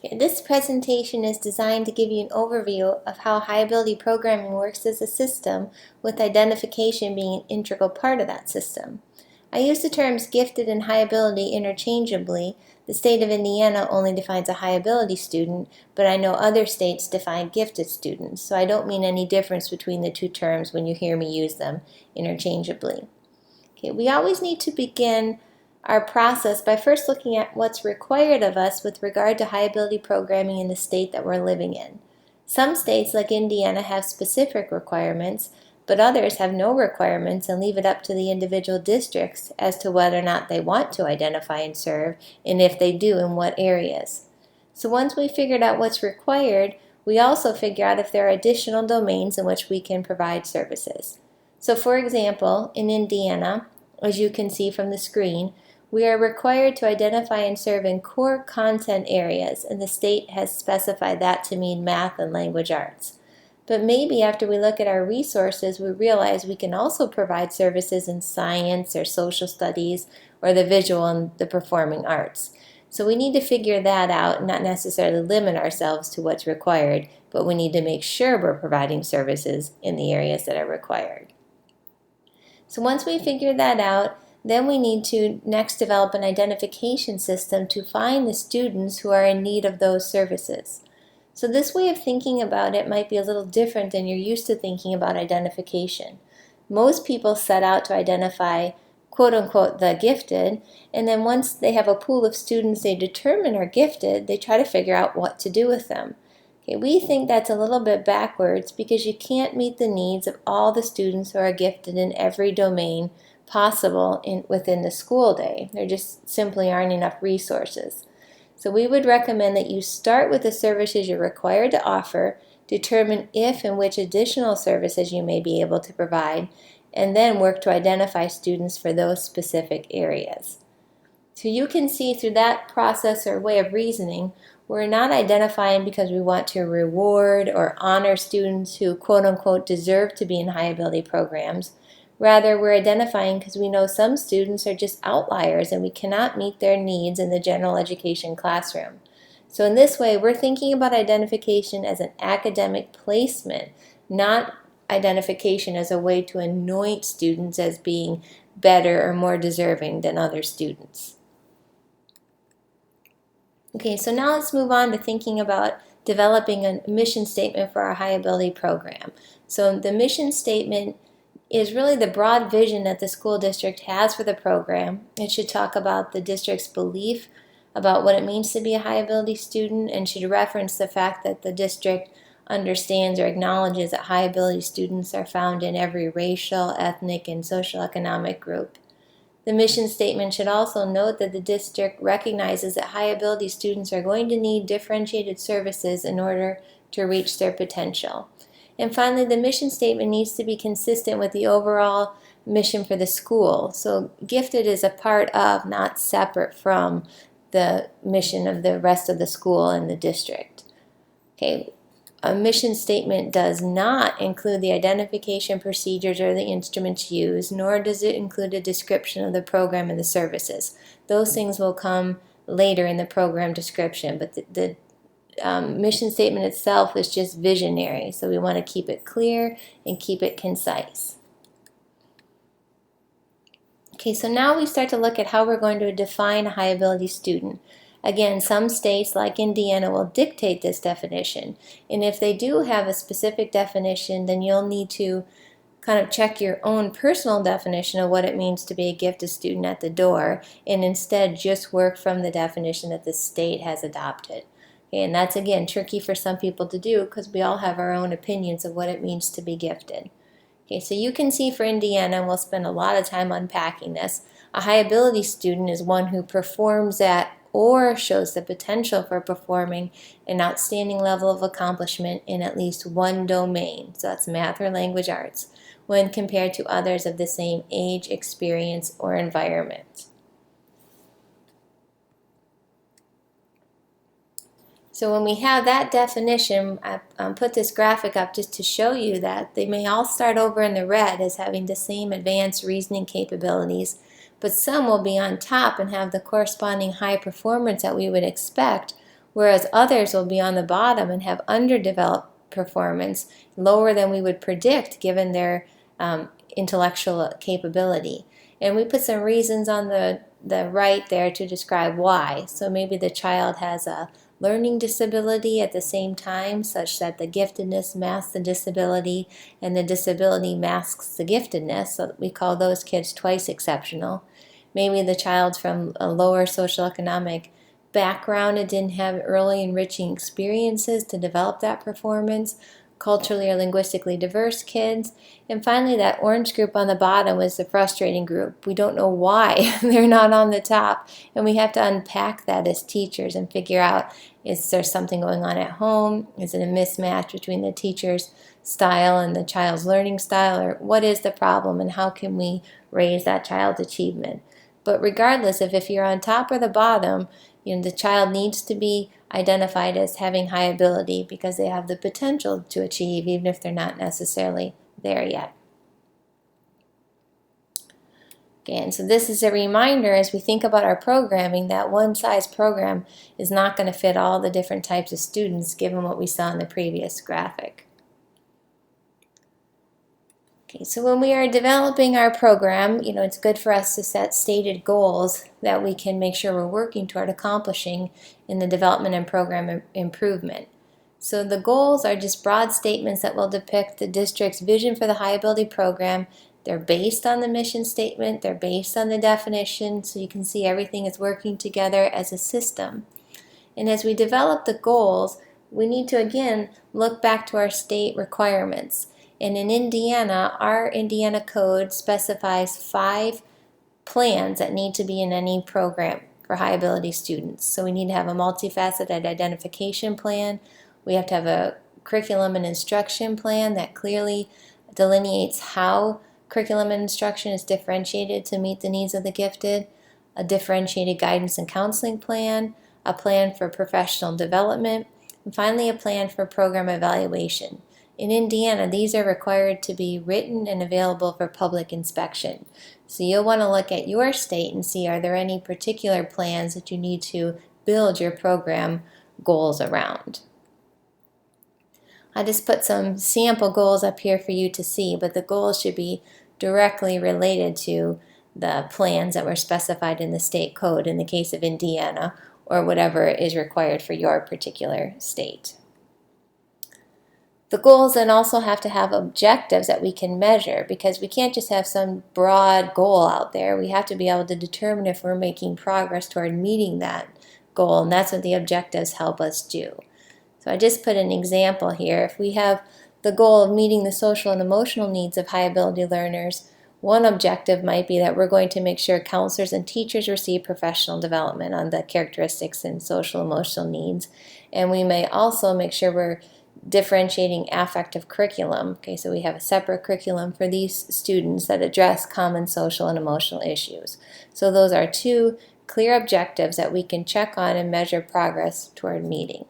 Okay, this presentation is designed to give you an overview of how high-ability programming works as a system, with identification being an integral part of that system. I use the terms gifted and high ability interchangeably. The state of Indiana only defines a high ability student, but I know other states define gifted students, so I don't mean any difference between the two terms when you hear me use them interchangeably. Okay, we always need to begin our process by first looking at what's required of us with regard to high ability programming in the state that we're living in. Some states, like Indiana, have specific requirements, but others have no requirements and leave it up to the individual districts as to whether or not they want to identify and serve, and if they do, in what areas. So once we've figured out what's required, we also figure out if there are additional domains in which we can provide services. So for example, in Indiana, as you can see from the screen, we are required to identify and serve in core content areas, and the state has specified that to mean math and language arts. But maybe after we look at our resources, we realize we can also provide services in science or social studies or the visual and the performing arts. So we need to figure that out and not necessarily limit ourselves to what's required, but we need to make sure we're providing services in the areas that are required. So once we figure that out, then we need to next develop an identification system to find the students who are in need of those services. So this way of thinking about it might be a little different than you're used to thinking about identification. Most people set out to identify quote-unquote the gifted, and then once they have a pool of students they determine are gifted, they try to figure out what to do with them. Okay, we think that's a little bit backwards because you can't meet the needs of all the students who are gifted in every domain possible within the school day. There just simply aren't enough resources. So we would recommend that you start with the services you're required to offer, determine if and which additional services you may be able to provide, and then work to identify students for those specific areas. So you can see through that process or way of reasoning, we're not identifying because we want to reward or honor students who quote-unquote deserve to be in high ability programs. Rather, we're identifying because we know some students are just outliers and we cannot meet their needs in the general education classroom. So in this way, we're thinking about identification as an academic placement, not identification as a way to anoint students as being better or more deserving than other students. Okay, so now let's move on to thinking about developing a mission statement for our high ability program. So the mission statement is really the broad vision that the school district has for the program. It should talk about the district's belief about what it means to be a high ability student and should reference the fact that the district understands or acknowledges that high ability students are found in every racial, ethnic, and socioeconomic group. The mission statement should also note that the district recognizes that high ability students are going to need differentiated services in order to reach their potential. And finally, the mission statement needs to be consistent with the overall mission for the school. So gifted is a part of, not separate from, the mission of the rest of the school and the district. Okay. A mission statement does not include the identification procedures or the instruments used, nor does it include a description of the program and the services. Those things will come later in the program description, but the mission statement itself is just visionary, so we want to keep it clear and keep it concise. Okay, so now we start to look at how we're going to define a high ability student. Again, some states like Indiana will dictate this definition, and if they do have a specific definition, then you'll need to kind of check your own personal definition of what it means to be a gifted student at the door, and instead just work from the definition that the state has adopted. Okay, and that's again tricky for some people to do because we all have our own opinions of what it means to be gifted. Okay, so you can see for Indiana, and we'll spend a lot of time unpacking this, a high ability student is one who performs at or shows the potential for performing an outstanding level of accomplishment in at least one domain, so that's math or language arts, when compared to others of the same age, experience, or environment. So when we have that definition, I put this graphic up just to show you that they may all start over in the red as having the same advanced reasoning capabilities, but some will be on top and have the corresponding high performance that we would expect, whereas others will be on the bottom and have underdeveloped performance, lower than we would predict given their intellectual capability. And we put some reasons on the right there to describe why. So maybe the child has a learning disability at the same time, such that the giftedness masks the disability and the disability masks the giftedness, so we call those kids twice exceptional. Maybe the child's from a lower socioeconomic background and didn't have early enriching experiences to develop that performance, culturally or linguistically diverse kids. And finally, that orange group on the bottom was the frustrating group. We don't know why they're not on the top, and we have to unpack that as teachers and figure out, is there something going on at home? Is it a mismatch between the teacher's style and the child's learning style? Or what is the problem, and how can we raise that child's achievement? But regardless of if you're on top or the bottom, the child needs to be identified as having high ability because they have the potential to achieve, even if they're not necessarily there yet. Okay, and so this is a reminder as we think about our programming that one size program is not going to fit all the different types of students given what we saw in the previous graphic. Okay, so when we are developing our program, it's good for us to set stated goals that we can make sure we're working toward accomplishing in the development and program improvement. So the goals are just broad statements that will depict the district's vision for the high ability program. They're based on the mission statement, they're based on the definition, so you can see everything is working together as a system. And as we develop the goals, we need to again look back to our state requirements. And in Indiana, our Indiana code specifies 5 plans that need to be in any program for high ability students. So we need to have a multifaceted identification plan. We have to have a curriculum and instruction plan that clearly delineates how curriculum and instruction is differentiated to meet the needs of the gifted, a differentiated guidance and counseling plan, a plan for professional development, and finally a plan for program evaluation. In Indiana, these are required to be written and available for public inspection. So you'll want to look at your state and see, are there any particular plans that you need to build your program goals around. I just put some sample goals up here for you to see, but the goals should be directly related to the plans that were specified in the state code in the case of Indiana, or whatever is required for your particular state. The goals then also have to have objectives that we can measure, because we can't just have some broad goal out there. We have to be able to determine if we're making progress toward meeting that goal, and that's what the objectives help us do. So I just put an example here. If we have the goal of meeting the social and emotional needs of high ability learners, one objective might be that we're going to make sure counselors and teachers receive professional development on the characteristics and social emotional needs. And we may also make sure we're differentiating affective curriculum. Okay, so we have a separate curriculum for these students that address common social and emotional issues. So those are 2 clear objectives that we can check on and measure progress toward meeting.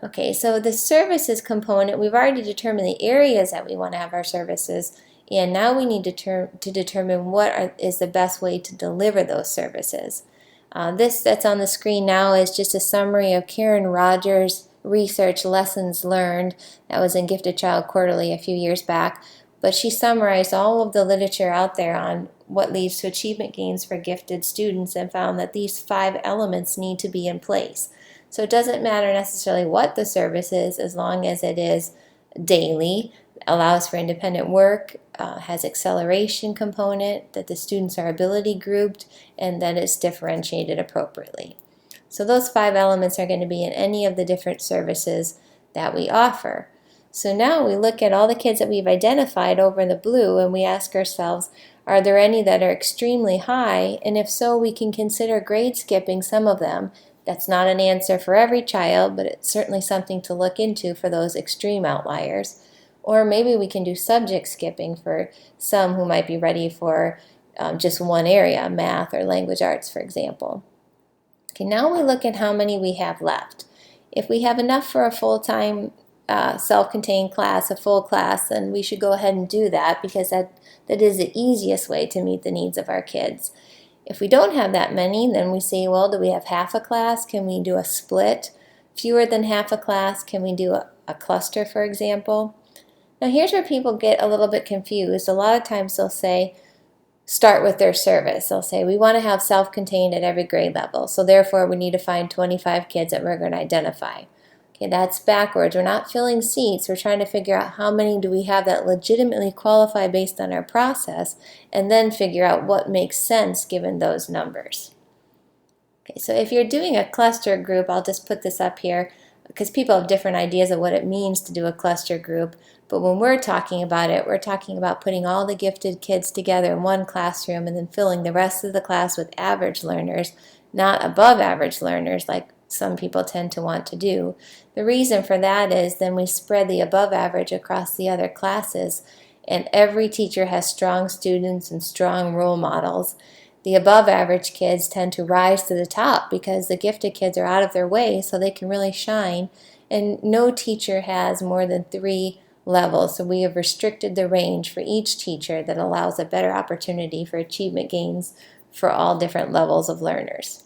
Okay, so the services component, we've already determined the areas that we want to have our services, and now we need to determine what is the best way to deliver those services. This that's on the screen now is just a summary of Karen Rogers' research lessons learned that was in Gifted Child Quarterly a few years back, but she summarized all of the literature out there on what leads to achievement gains for gifted students and found that these 5 elements need to be in place. So it doesn't matter necessarily what the service is, as long as it is daily, allows for independent work, has acceleration component, that the students are ability grouped, and that it's differentiated appropriately. So those 5 elements are going to be in any of the different services that we offer. So now we look at all the kids that we've identified over in the blue, and we ask ourselves, are there any that are extremely high? And if so, we can consider grade skipping some of them. That's not an answer for every child, but it's certainly something to look into for those extreme outliers. Or maybe we can do subject skipping for some who might be ready for just one area, math or language arts, for example. Okay, now we look at how many we have left. If we have enough for a full-time self-contained class, a full class, then we should go ahead and do that, because that is the easiest way to meet the needs of our kids. If we don't have that many, then we say, well, do we have half a class? Can we do a split? Fewer than half a class? Can we do a cluster, for example? Now here's where people get a little bit confused. A lot of times they'll say, start with their service. They'll say, we want to have self-contained at every grade level, so therefore we need to find 25 kids that we're going to identify. Okay, that's backwards. We're not filling seats. We're trying to figure out how many do we have that legitimately qualify based on our process, and then figure out what makes sense given those numbers. Okay, so if you're doing a cluster group, I'll just put this up here because people have different ideas of what it means to do a cluster group. But when we're talking about it, we're talking about putting all the gifted kids together in one classroom and then filling the rest of the class with average learners, not above average learners like some people tend to want to do. The reason for that is then we spread the above average across the other classes, and every teacher has strong students and strong role models. The above average kids tend to rise to the top because the gifted kids are out of their way so they can really shine, and no teacher has more than 3 levels, so we have restricted the range for each teacher that allows a better opportunity for achievement gains for all different levels of learners.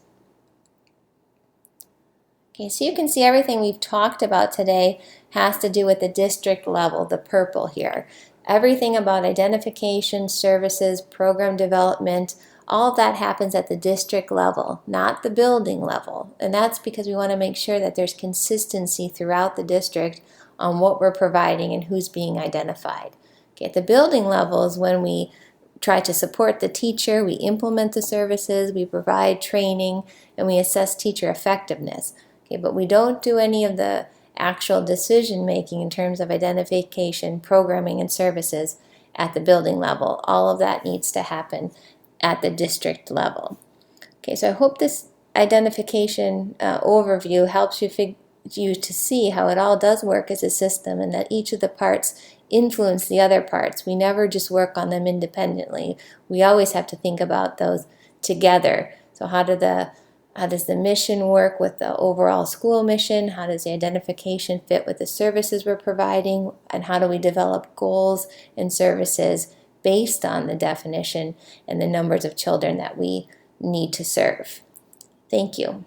Okay, so you can see everything we've talked about today has to do with the district level, the purple here. Everything about identification, services, program development, all of that happens at the district level, not the building level. And that's because we want to make sure that there's consistency throughout the district on what we're providing and who's being identified. Okay, at the building level is when we try to support the teacher, we implement the services, we provide training, and we assess teacher effectiveness. Okay, but we don't do any of the actual decision making in terms of identification, programming, and services at the building level. All of that needs to happen at the district level. Okay, so I hope this identification overview helps you to see how it all does work as a system and that each of the parts influence the other parts. We never just work on them independently. We always have to think about those together. So how does the mission work with the overall school mission? How does the identification fit with the services we're providing? And how do we develop goals and services based on the definition and the numbers of children that we need to serve? Thank you.